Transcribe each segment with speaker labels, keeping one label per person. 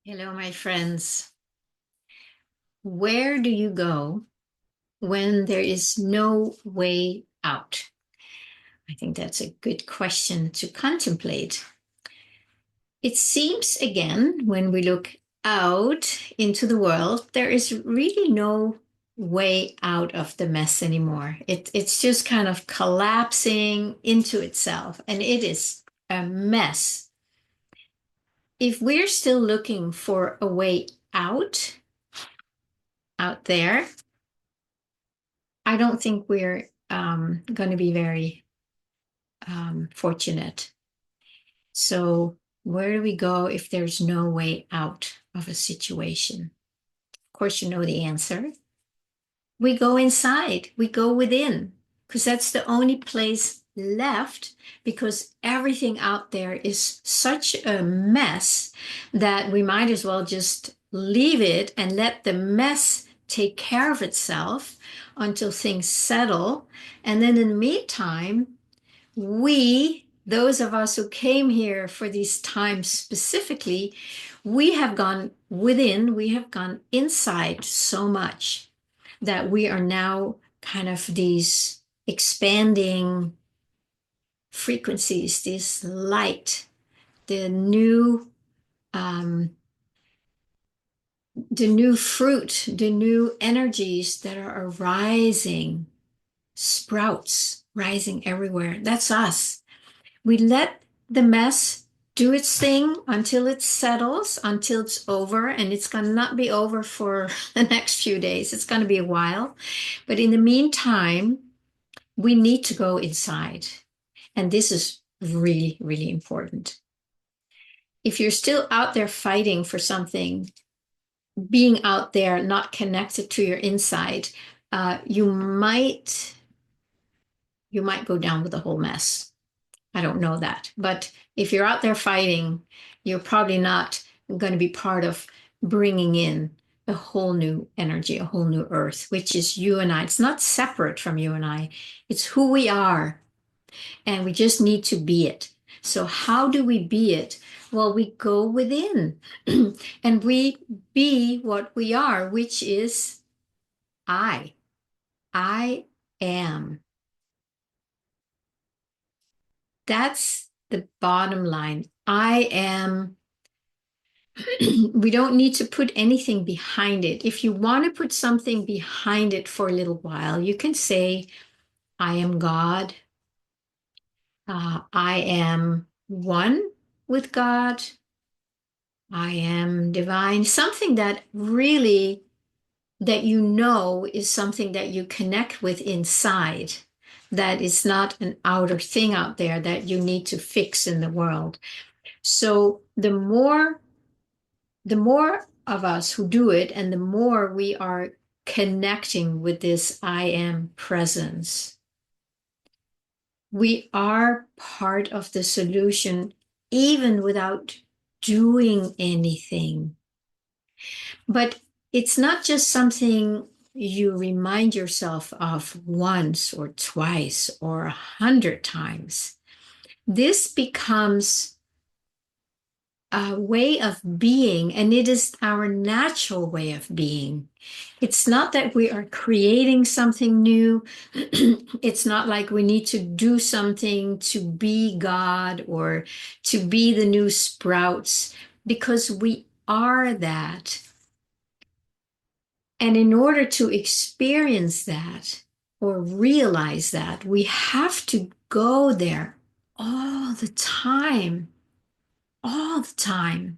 Speaker 1: Hello, my friends. Where do you go when there is no way out? I think that's a good question to contemplate. It seems, again, when we look out into the world, there is really no way out of the mess anymore. It's just kind of collapsing into itself, and it is a mess. If we're still looking for a way out there, I don't think we're going to be very fortunate. So, where do we go if there's no way out of a situation? Of course, you know the answer. We go inside, we go within, because that's the only place left, because everything out there is such a mess that we might as well just leave it and let the mess take care of itself until things settle. And then in the meantime, those of us who came here for these times specifically, we have gone within, we have gone inside so much that we are now kind of these expanding frequencies, this light, the new um, the new fruit, the new energies that are arising, sprouts rising everywhere. That's us. We let the mess do its thing until it settles, until it's over, and it's going to not be over for the next few days. It's going to be a while. But in the meantime, we need to go inside. And this is really, really important. If you're still out there fighting for something, being out there not connected to your inside, you might go down with the whole mess. I don't know that. But if you're out there fighting, you're probably not going to be part of bringing in a whole new energy, a whole new earth, which is you and I. It's not separate from you and I, it's who we are. And we just need to be it. So, how do we be it? Well, we go within and we be what we are, which is I. I am. That's the bottom line. I am. We don't need to put anything behind it. If you want to put something behind it for a little while, you can say, I am God. I am one with God. I am divine. Something that really, that you know is something that you connect with inside, that is not an outer thing out there that you need to fix in the world. So the more of us who do it, and the more we are connecting with this I am presence, we are part of the solution, even without doing anything. But it's not just something you remind yourself of once or twice or 100 times. This becomes a way of being, and it is our natural way of being. It's not that we are creating something new. It's not like we need to do something to be God or to be the new sprouts, because we are that. And in order to experience that or realize that, we have to go there all the time, all the time.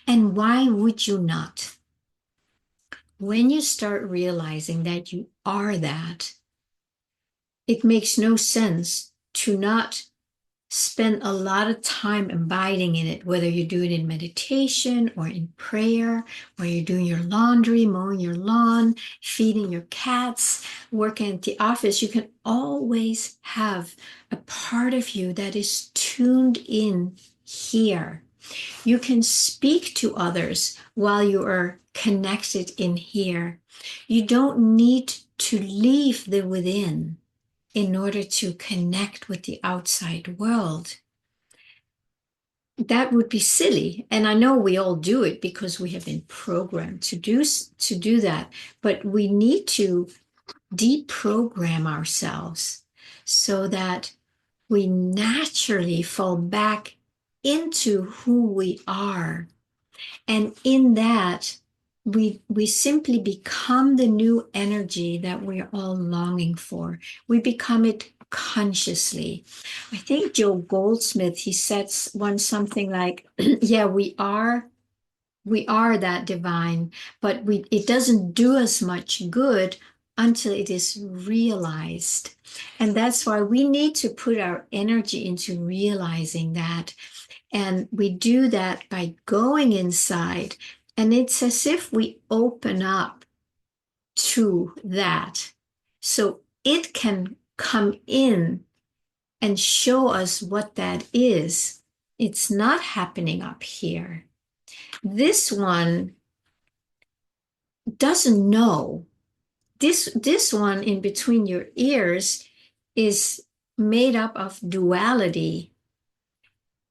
Speaker 1: And why would you not? When you start realizing that you are that, it makes no sense to not spend a lot of time abiding in it, whether you do it in meditation or in prayer, or you're doing your laundry, mowing your lawn, feeding your cats, working at the office. You can always have a part of you that is tuned in here. You can speak to others while you are connected in here. You don't need to leave the within in order to connect with the outside world. that would be silly. And I know we all do it because we have been programmed to do that. But we need to deprogram ourselves so that we naturally fall back into who we are. And in that, we simply become the new energy that we're all longing for. We become it consciously. I think Joe Goldsmith, he says once something like, yeah, we are that divine, but it doesn't do us much good until it is realized. And that's why we need to put our energy into realizing that. And we do that by going inside. And it's as if we open up to that. So it can come in and show us what that is. It's not happening up here. This one doesn't know. This one in between your ears is made up of duality,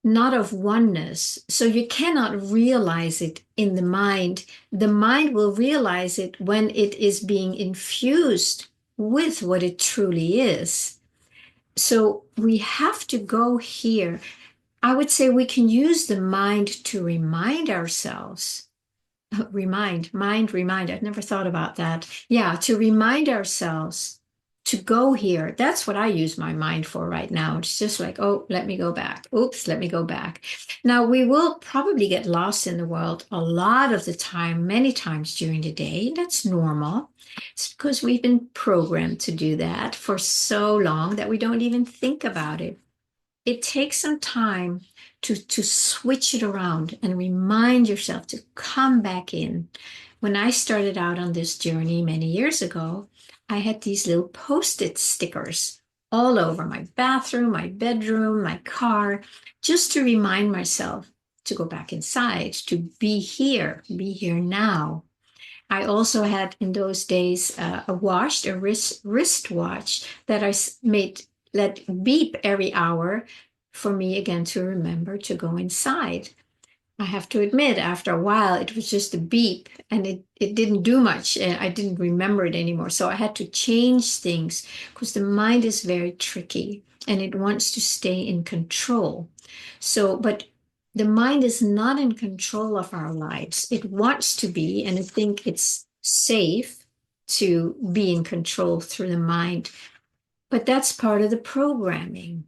Speaker 1: not of oneness. So you cannot realize it in the mind. The mind will realize it when it is being infused with what it truly is. So we have to go here. I would say we can use the mind to remind ourselves. Remind. I've never thought about that. Yeah, to remind ourselves to go here. That's what I use my mind for right now. It's just like, oh, let me go back. Oops, let me go back. Now, we will probably get lost in the world a lot of the time, many times during the day. That's normal. It's because we've been programmed to do that for so long that we don't even think about it. It takes some time to switch it around and remind yourself to come back in. When I started out on this journey many years ago, I had these little post-it stickers all over my bathroom, my bedroom, my car, just to remind myself to go back inside, to be here now. I also had in those days a wristwatch that I made let beep every hour for me again to remember to go inside. I have to admit, after a while, it was just a beep and it didn't do much. And I didn't remember it anymore. So I had to change things because the mind is very tricky and it wants to stay in control. So, but the mind is not in control of our lives. It wants to be, and I think it's safe to be in control through the mind. But that's part of the programming.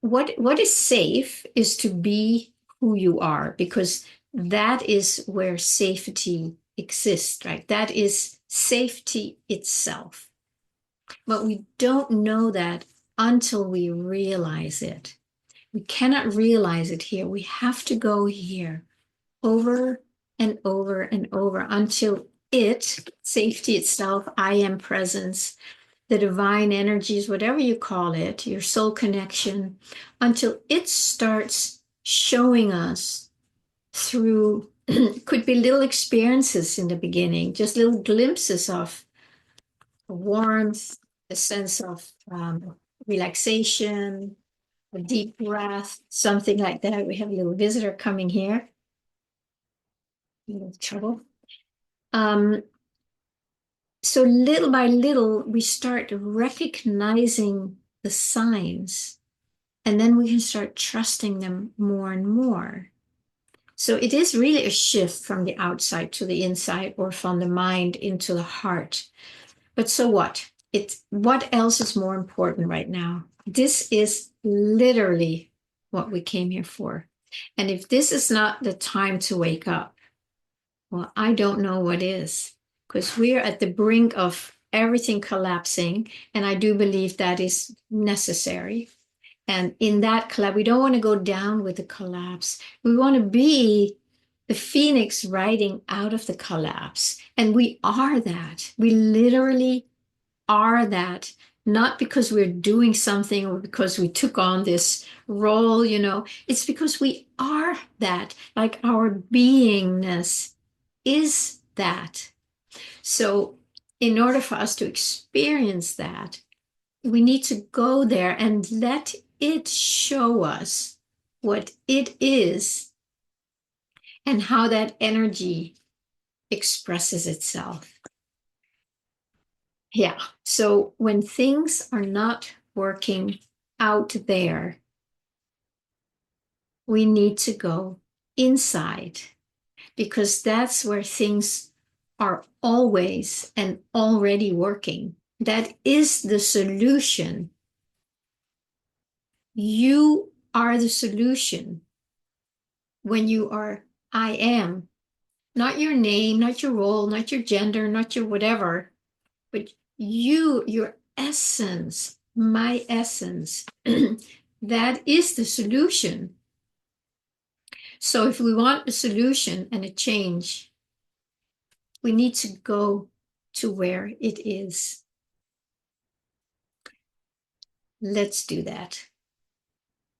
Speaker 1: What is safe is to be who you are, because that is where safety exists, right? That is safety itself. But we don't know that until we realize it. We cannot realize it here. We have to go here over and over and over until safety itself, I am presence, the divine energies, whatever you call it, your soul connection, until it starts showing us through, could be little experiences in the beginning, just little glimpses of warmth, a sense of relaxation, a deep breath, something like that. We have a little visitor coming here. A little trouble. So little by little, we start recognizing the signs, and then we can start trusting them more and more. So it is really a shift from the outside to the inside, or from the mind into the heart. But so what? What else is more important right now? This is literally what we came here for. And if this is not the time to wake up, well, I don't know what is, because we're at the brink of everything collapsing. And I do believe that is necessary. And in that collapse, we don't want to go down with the collapse. We want to be the phoenix rising out of the collapse. And we are that. We literally are that, not because we're doing something or because we took on this role, it's because we are that, like our beingness is that. So in order for us to experience that, we need to go there and let it show us what it is and how that energy expresses itself. Yeah. So when things are not working out there, we need to go inside because that's where things are always and already working. That is the solution. You are the solution when you are I am, not your name, not your role, not your gender, not your whatever, but you, your essence, my essence. That is the solution. So if we want a solution and a change, we need to go to where it is. Let's do that.